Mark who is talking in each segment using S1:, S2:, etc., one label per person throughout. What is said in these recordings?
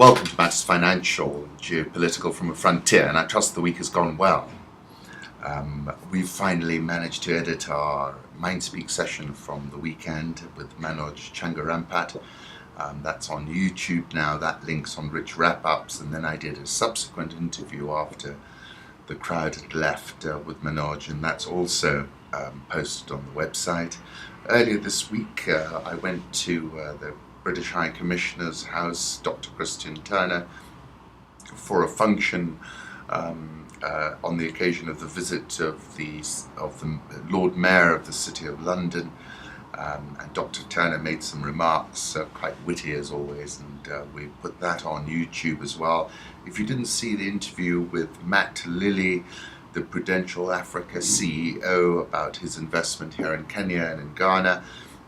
S1: Welcome to Matters Financial, Geopolitical from a Frontier, and I trust the week has gone well. We've finally managed to edit our Mindspeak session from the weekend with Manoj Changarampat. That's on YouTube now, that links on Rich Wrap-Ups, and then I did a subsequent interview after the crowd had left with Manoj, and that's also posted on the website. Earlier this week I went to the British High Commissioner's house, Dr. Christian Turner, for a function on the occasion of the visit of the Lord Mayor of the City of London, and Dr. Turner made some remarks, quite witty as always, and we put that on YouTube as well. If you didn't see the interview with Matt Lilly, the Prudential Africa CEO, about his investment here in Kenya and in Ghana,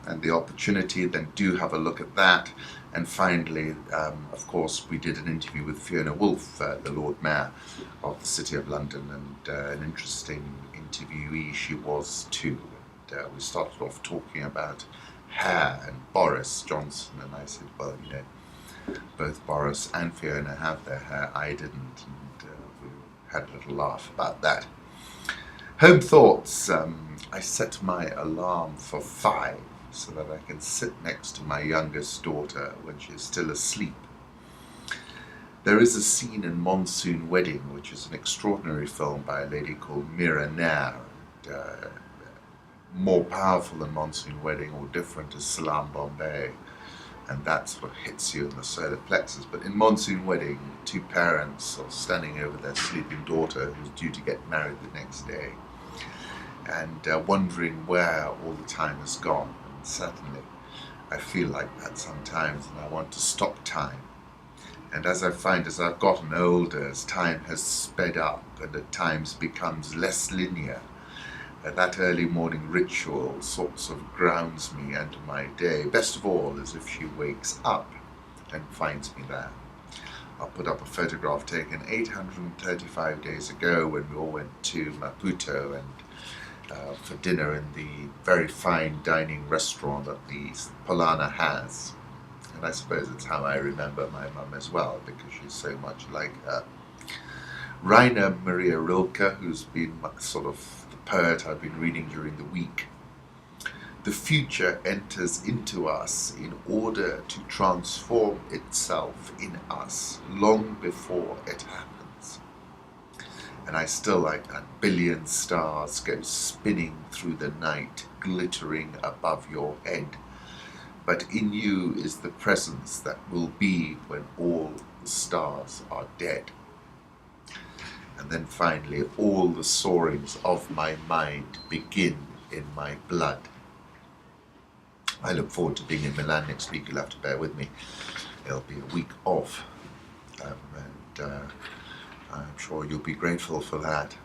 S1: and the opportunity, then do have a look at that. And finally, of course, we did an interview with Fiona Woolf, the Lord Mayor of the City of London, and an interesting interviewee she was too. And we started off talking about hair and Boris Johnson, and I said, well, you know, both Boris and Fiona have their hair, I didn't, and we had a little laugh about that. Home thoughts. I set my alarm for 5 so that I can sit next to my youngest daughter when she's still asleep. There is a scene in Monsoon Wedding, which is an extraordinary film by a lady called Mira Nair. More powerful than Monsoon Wedding, or different, is Salmond, and that sort of hits you in the solar plexus. But in Monsoon Wedding, 2 parents are standing over their sleeping daughter who's due to get married the next day, and wondering where all the time has gone. And certainly I feel like that sometimes, and I want to stop time. And as I find, as I've gotten older, as time has sped up and at times becomes less linear, that early morning ritual sorts of grounds me into my day, best of all as if she wakes up and finds me there. I'll put up a photograph taken 835 days ago when we all went to Maputo and for dinner in the very fine dining restaurant that the Polana has. And I suppose it's how I remember my mum as well, because she's so much like her. Rainer Maria Rilke, who's been sort of the poet I've been reading during the week. The future enters into us in order to transform itself in us long before it happens. And I still like that. Billion stars go spinning through the night, glittering above your head. But in you is the presence that will be when all the stars are dead. And then finally, all the soarings of my mind begin in my blood. I look forward to being in Milan next week. You'll have to bear with me. It'll be a week off. I'm sure you'll be grateful for that.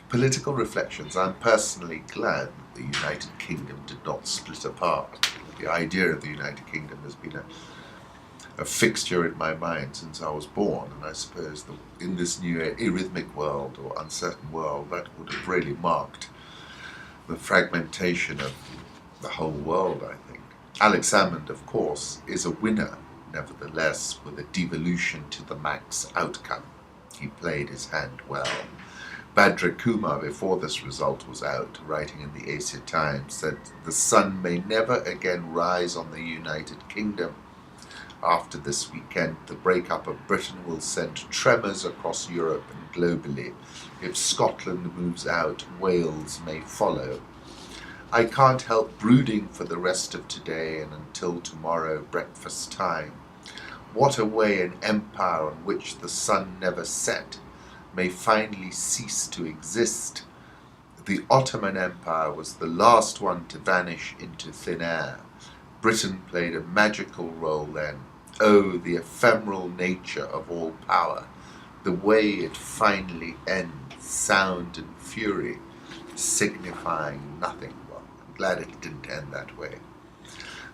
S1: Political reflections. I'm personally glad that the United Kingdom did not split apart. The idea of the United Kingdom has been a fixture in my mind since I was born, and I suppose that in this new arrhythmic world or uncertain world, that would have really marked the fragmentation of the whole world, I think. Alex Salmond, of course, is a winner, nevertheless, with a devolution to the max outcome. He played his hand well. Badra Kumar, before this result was out, writing in the Asia Times, said the sun may never again rise on the United Kingdom. After this weekend, the breakup of Britain will send tremors across Europe and globally. If Scotland moves out, Wales may follow. I can't help brooding for the rest of today and until tomorrow breakfast time. What a way an empire on which the sun never set may finally cease to exist. The Ottoman Empire was the last one to vanish into thin air. Britain played a magical role then. Oh, the ephemeral nature of all power, the way it finally ends, sound and fury, signifying nothing. Well, I'm glad it didn't end that way.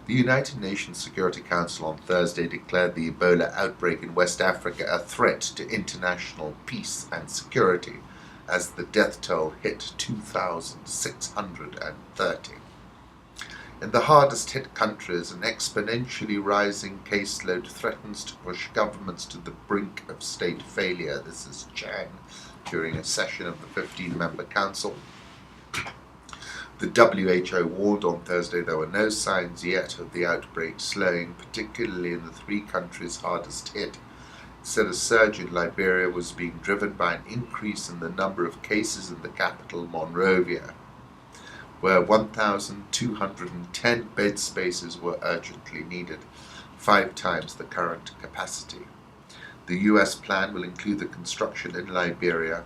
S1: The United Nations Security Council on Thursday declared the Ebola outbreak in West Africa a threat to international peace and security as the death toll hit 2,630. In the hardest hit countries, an exponentially rising caseload threatens to push governments to the brink of state failure. This is Chang during a session of the 15-member council. The WHO warned on Thursday there were no signs yet of the outbreak slowing, particularly in the 3 countries hardest hit. It said a surge in Liberia was being driven by an increase in the number of cases in the capital, Monrovia, where 1,210 bed spaces were urgently needed, 5 times the current capacity. The US plan will include the construction in Liberia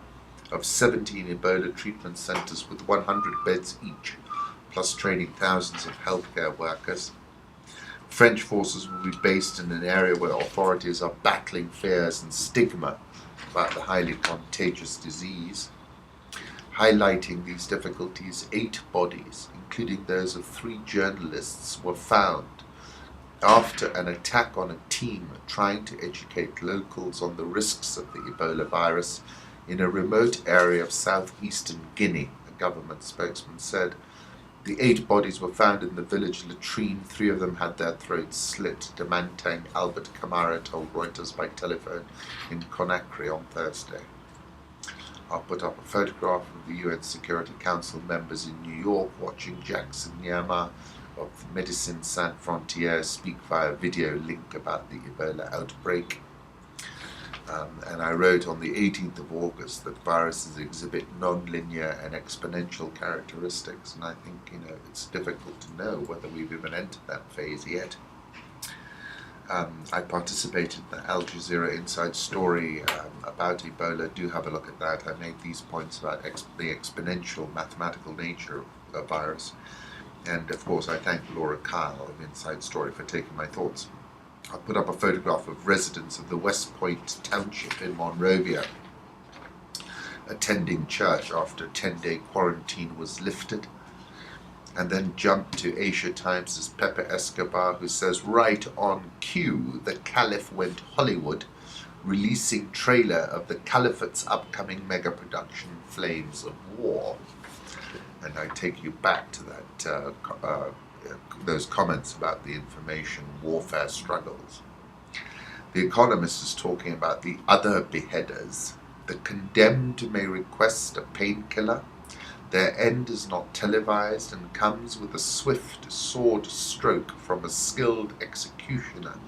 S1: of 17 Ebola treatment centers with 100 beds each, plus training thousands of healthcare workers. French forces will be based in an area where authorities are battling fears and stigma about the highly contagious disease. Highlighting these difficulties, 8 bodies, including those of 3 journalists, were found after an attack on a team trying to educate locals on the risks of the Ebola virus in a remote area of southeastern Guinea, a government spokesman said. The 8 bodies were found in the village latrine. 3 of them had their throats slit, Demantang Albert Kamara told Reuters by telephone in Conakry on Thursday. I'll put up a photograph of the UN Security Council members in New York watching Jackson Nyama of Médecins Sans Frontières speak via video link about the Ebola outbreak. And I wrote on the 18th of August that viruses exhibit non-linear and exponential characteristics, and I think it's difficult to know whether we've even entered that phase yet. I participated in the Al Jazeera Inside Story about Ebola. Do have a look at that. I made these points about the exponential mathematical nature of the virus. And of course, I thank Laura Kyle of Inside Story for taking my thoughts. I put up a photograph of residents of the West Point Township in Monrovia attending church after a 10-day quarantine was lifted. And then jump to Asia Times' Pepe Escobar, who says, right on cue, the Caliph went Hollywood, releasing trailer of the Caliphate's upcoming mega production, Flames of War. And I take you back to that those comments about the information warfare struggles. The Economist is talking about the other beheaders. The condemned may request a painkiller. Their end is not televised and comes with a swift sword stroke from a skilled executioner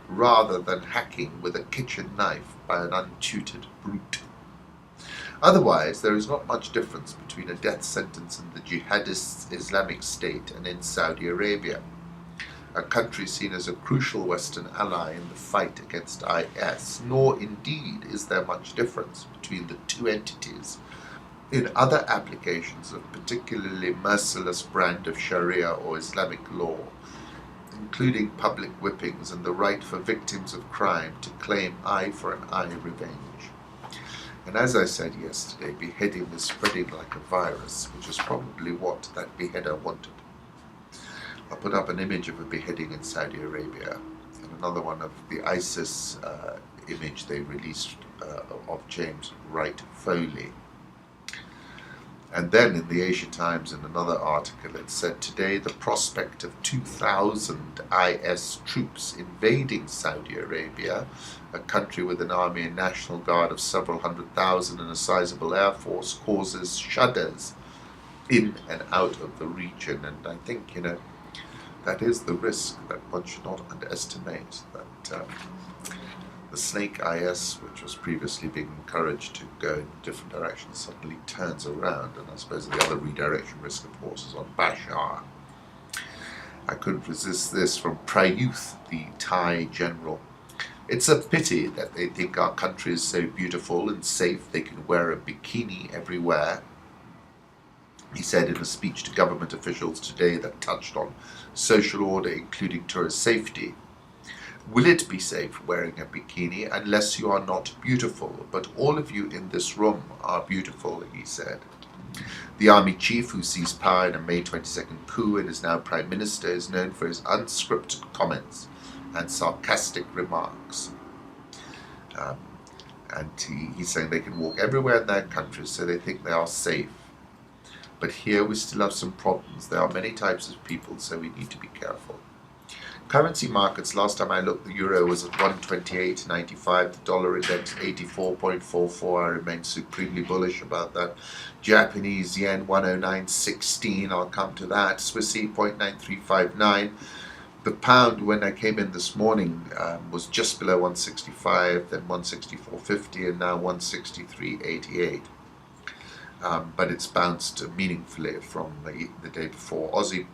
S1: rather than hacking with a kitchen knife by an untutored brute. Otherwise, there is not much difference between a death sentence in the jihadist Islamic State and in Saudi Arabia, a country seen as a crucial Western ally in the fight against IS, nor indeed is there much difference between the 2 entities in other applications of particularly merciless brand of Sharia or Islamic law, including public whippings and the right for victims of crime to claim eye for an eye revenge. And as I said yesterday, beheading is spreading like a virus, which is probably what that beheader wanted. I'll put up an image of a beheading in Saudi Arabia and another one of the ISIS image they released of James Wright Foley. And then in the Asia Times, in another article, it said today the prospect of 2,000 IS troops invading Saudi Arabia, a country with an army and national guard of several 100,000 and a sizable air force, causes shudders in and out of the region. And I think, that is the risk that one should not underestimate, that the snake IS, which was previously being encouraged to go in different directions, suddenly turns around. And I suppose the other redirection risk, of course, is on Bashar. I couldn't resist this from Prayuth, the Thai general. It's a pity that they think our country is so beautiful and safe they can wear a bikini everywhere, he said in a speech to government officials today that touched on social order, including tourist safety. Will it be safe wearing a bikini unless you are not beautiful? But all of you in this room are beautiful, he said. The army chief, who seized power in a May 22nd coup and is now prime minister, is known for his unscripted comments and sarcastic remarks. And he's saying they can walk everywhere in their country, so they think they are safe. But here we still have some problems. There are many types of people, so we need to be careful. Currency markets, last time I looked, the euro was at 128.95, the dollar index 84.44. I remain supremely bullish about that. Japanese yen 109.16, I'll come to that. Swissy 0.9359. The pound, when I came in this morning, was just below 165, then 164.50, and now 163.88. But it's bounced meaningfully from the day before. Aussie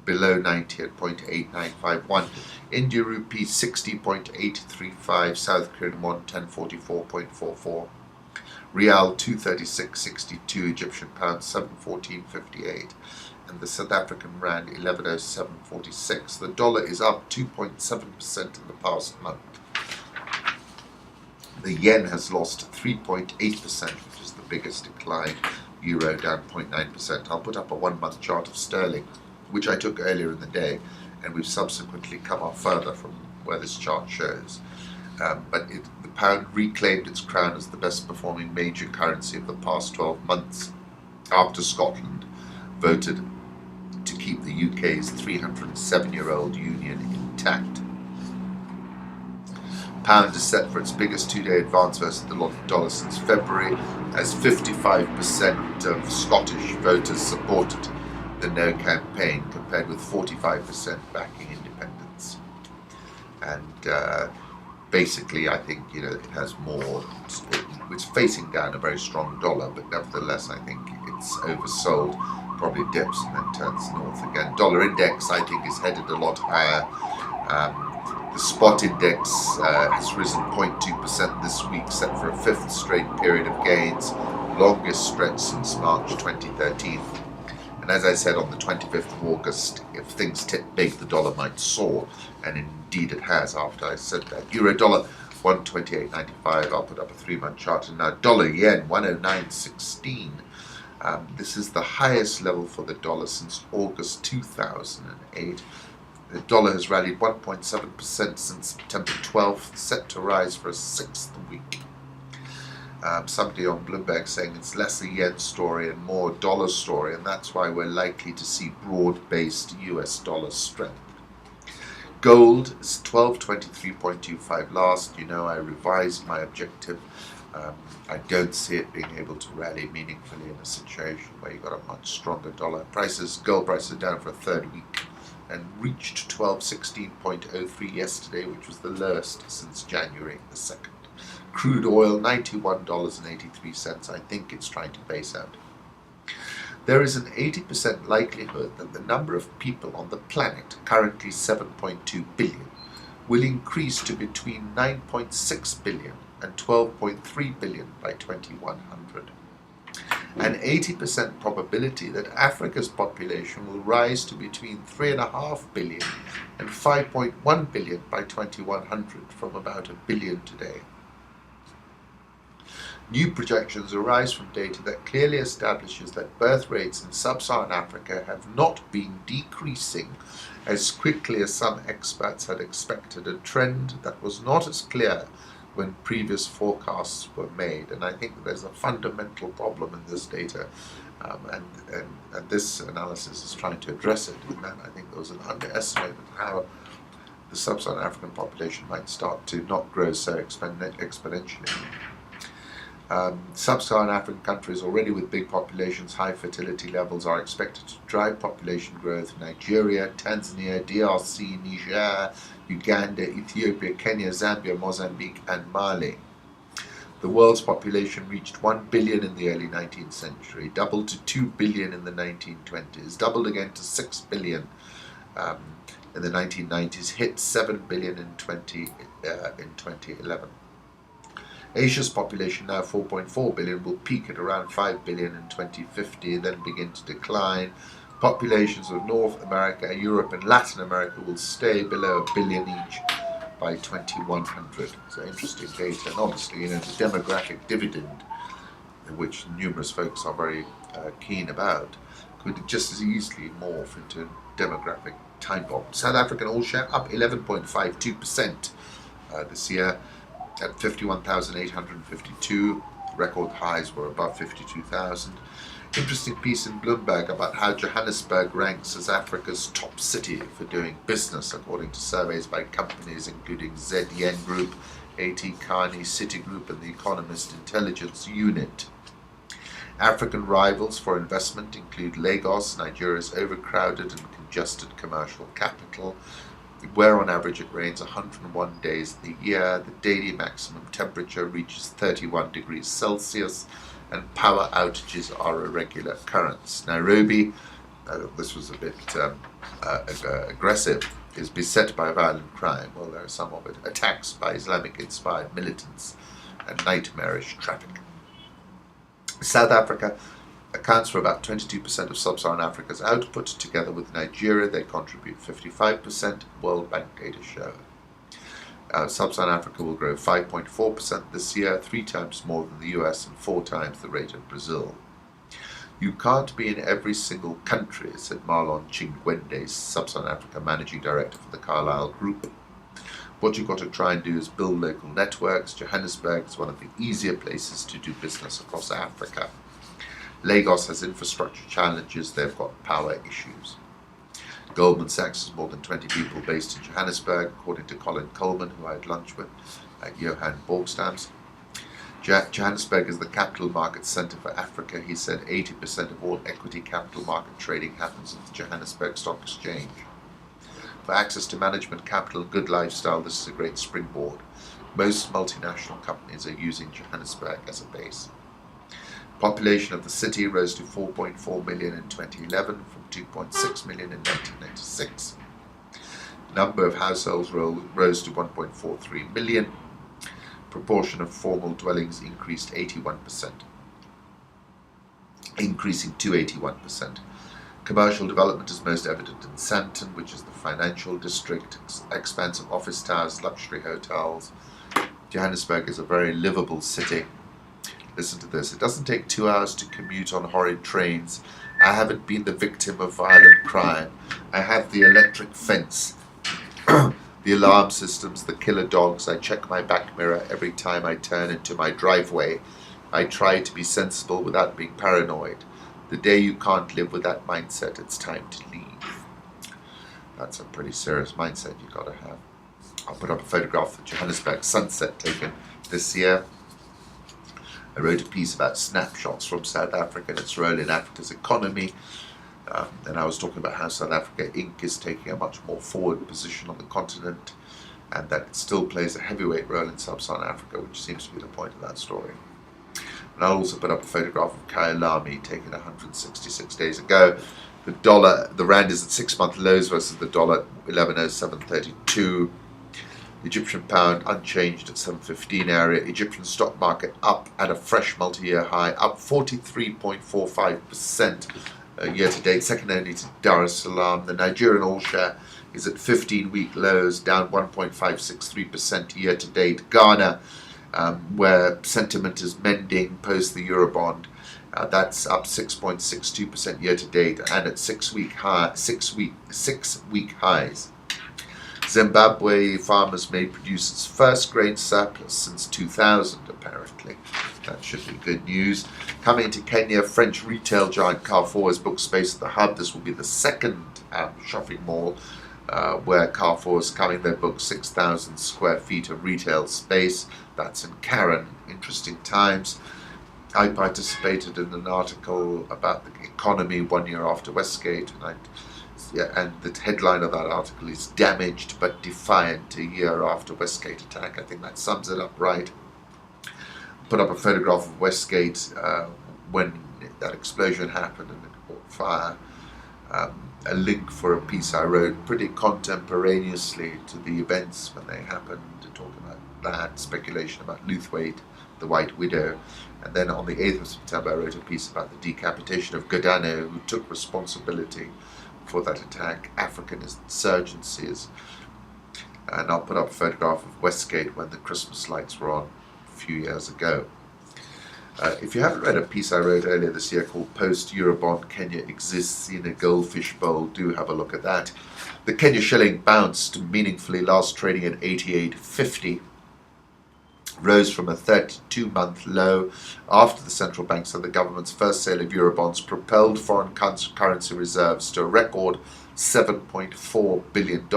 S1: below 90 at 0.8951. India rupee 60.835. South Korean won 1044.44. Rial 236.62. Egyptian pound 714.58. And the South African rand 1107.46. The dollar is up 2.7% in the past month. The yen has lost 3.8%, which is the biggest decline. Euro down 0.9%. I'll put up a 1 month chart of sterling, which I took earlier in the day, and we've subsequently come off further from where this chart shows. But the pound reclaimed its crown as the best performing major currency of the past 12 months after Scotland voted to keep the UK's 307-year-old union intact. Pound is set for its biggest two-day advance versus the dollar since February, as 55% of Scottish voters supported the No campaign, compared with 45% backing independence. And basically, I think it has more. It's facing down a very strong dollar, but nevertheless, I think it's oversold. Probably dips and then turns north again. Dollar index, I think, is headed a lot higher. The spot index has risen 0.2% this week, set for a fifth straight period of gains, longest stretch since March 2013. And as I said on the 25th of August, if things tip big, the dollar might soar, and indeed it has after I said that. Euro dollar 128.95. I'll put up a 3-month chart, and now dollar yen 109.16. This is the highest level for the dollar since August 2008. The dollar has rallied 1.7% since September 12th, set to rise for a 6th week. Somebody on Bloomberg saying it's less a yen story and more a dollar story, and that's why we're likely to see broad-based US dollar strength. Gold is 1223.25 last. I revised my objective. I don't see it being able to rally meaningfully in a situation where you've got a much stronger dollar. Gold prices are down for a third week and reached 1216.03 yesterday, which was the lowest since January the 2nd. Crude oil, $91.83. I think it's trying to base out. There is an 80% likelihood that the number of people on the planet, currently 7.2 billion, will increase to between 9.6 billion and 12.3 billion by 2100. An 80% probability that Africa's population will rise to between 3.5 billion and 5.1 billion by 2100, from about a billion today. New projections arise from data that clearly establishes that birth rates in sub-Saharan Africa have not been decreasing as quickly as some experts had expected, a trend that was not as clear when previous forecasts were made. And I think there's a fundamental problem in this data, and this analysis is trying to address it. And that, I think, there was an underestimate of how the sub-Saharan African population might start to not grow so exponentially. Sub-Saharan African countries already with big populations, high fertility levels, are expected to drive population growth. Nigeria, Tanzania, DRC, Niger, Uganda, Ethiopia, Kenya, Zambia, Mozambique, and Mali. The world's population reached 1 billion in the early 19th century, doubled to 2 billion in the 1920s, doubled again to 6 billion in the 1990s, hit 7 billion in 2011. Asia's population, now 4.4 billion, will peak at around 5 billion in 2050, then begin to decline. Populations of North America, Europe, and Latin America will stay below 1 billion each by 2100. So interesting data, and obviously, the demographic dividend, which numerous folks are very keen about, could just as easily morph into a demographic time bomb. South African all share up 11.52% this year, at 51,852. Record highs were above 52,000. Interesting piece in Bloomberg about how Johannesburg ranks as Africa's top city for doing business, according to surveys by companies including ZN Group, A.T. Kearney, Citigroup, and the Economist Intelligence Unit. African rivals for investment include Lagos, Nigeria's overcrowded and congested commercial capital, where on average it rains 101 days a year. The daily maximum temperature reaches 31 degrees Celsius, and power outages are a regular occurrence. Nairobi, this was a bit aggressive, is beset by violent crime. Well, there are some of it. Attacks by Islamic-inspired militants and nightmarish traffic. South Africa accounts for about 22% of sub-Saharan Africa's output. Together with Nigeria, they contribute 55%, World Bank data show. Sub-Saharan Africa will grow 5.4% this year, 3 times more than the US and 4 times the rate of Brazil. You can't be in every single country, said Marlon Chingwende, Sub-Saharan Africa Managing Director for the Carlyle Group. What you've got to try and do is build local networks. Johannesburg is one of the easier places to do business across Africa. Lagos has infrastructure challenges, they've got power issues. Goldman Sachs has more than 20 people based in Johannesburg, according to Colin Coleman, who I had lunch with at Johan Borgstam's. Johannesburg is the capital market centre for Africa. He said 80% of all equity capital market trading happens at the Johannesburg Stock Exchange. For access to management, capital, and good lifestyle, this is a great springboard. Most multinational companies are using Johannesburg as a base. Population of the city rose to 4.4 million in 2011 from 2.6 million in 1996. Number of households rose to 1.43 million. Proportion of formal dwellings increasing to 81%. Commercial development is most evident in Sandton, which is the financial district, expansive office towers, luxury hotels. Johannesburg is a very livable city. Listen to this. It doesn't take 2 hours to commute on horrid trains. I haven't been the victim of violent crime. I have the electric fence, the alarm systems, the killer dogs. I check my back mirror every time I turn into my driveway. I try to be sensible without being paranoid. The day you can't live with that mindset, it's time to leave. That's a pretty serious mindset you've got to have. I'll put up a photograph of Johannesburg sunset taken this year. I wrote a piece about snapshots from South Africa and its role in Africa's economy. And I was talking about how South Africa Inc. is taking a much more forward position on the continent, and that it still plays a heavyweight role in sub-Saharan Africa, which seems to be the point of that story. And I'll also put up a photograph of Kyalami taken 166 days ago. The rand is at 6-month lows versus the dollar 11.0732. Egyptian pound unchanged at 715 area. Egyptian stock market up at a fresh multi-year high, up 43.45% year to date, second only to Dar es Salaam. The Nigerian oil share is at 15-week lows, down 1.563% year to date. Ghana, where sentiment is mending post the Eurobond, that's up 6.62% year to date and at 6 week highs. Zimbabwe farmers may produce its first grain surplus since 2000, apparently. That should be good news. Coming to Kenya, French retail giant Carrefour has booked space at the Hub. This will be the second shopping mall where Carrefour is coming. They booked 6,000 square feet of retail space. That's in Karen. Interesting times. I participated in an article about the economy 1 year after Westgate, and the headline of that article is "Damaged but Defiant, a year after Westgate attack." I think that sums it up right. Put up a photograph of Westgate when that explosion happened and it caught fire. A link for a piece I wrote pretty contemporaneously to the events when they happened, to talk about that, speculation about Luthwaite, the White Widow. And then on the 8th of September I wrote a piece about the decapitation of Godano, who took responsibility for that attack, African insurgencies. And I'll put up a photograph of Westgate when the Christmas lights were on a few years ago. If you haven't read a piece I wrote earlier this year called Post Eurobond Kenya Exists in a Goldfish Bowl, do have a look at that. The Kenya shilling bounced meaningfully, last trading at 88.50. rose from a 32-month low after the central banks and the government's first sale of Eurobonds propelled foreign currency reserves to a record $7.4 billion.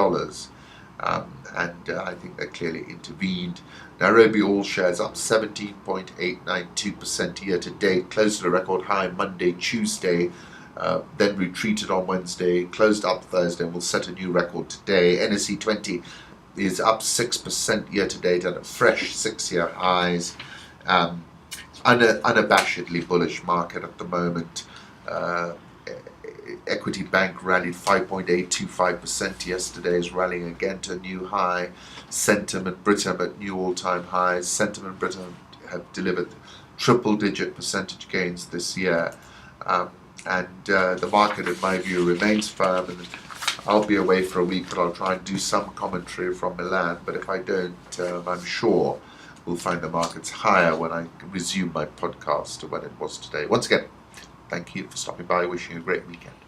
S1: I think that clearly intervened. Nairobi all shares up 17.892% year to date, closed at a record high Monday, Tuesday, then retreated on Wednesday, closed up Thursday, and will set a new record today. NSE 20 is up 6% year to date at a fresh 6-year highs. Unabashedly bullish market at the moment. Equity Bank rallied 5.825% yesterday, is rallying again to a new high. Sentiment Britain at new all-time highs. Sentiment Britain have delivered triple-digit percentage gains this year. The market, in my view, remains firm. And I'll be away for a week, but I'll try and do some commentary from Milan. But if I don't, I'm sure we'll find the markets higher when I resume my podcast to when it was today. Once again, thank you for stopping by. Wishing you a great weekend.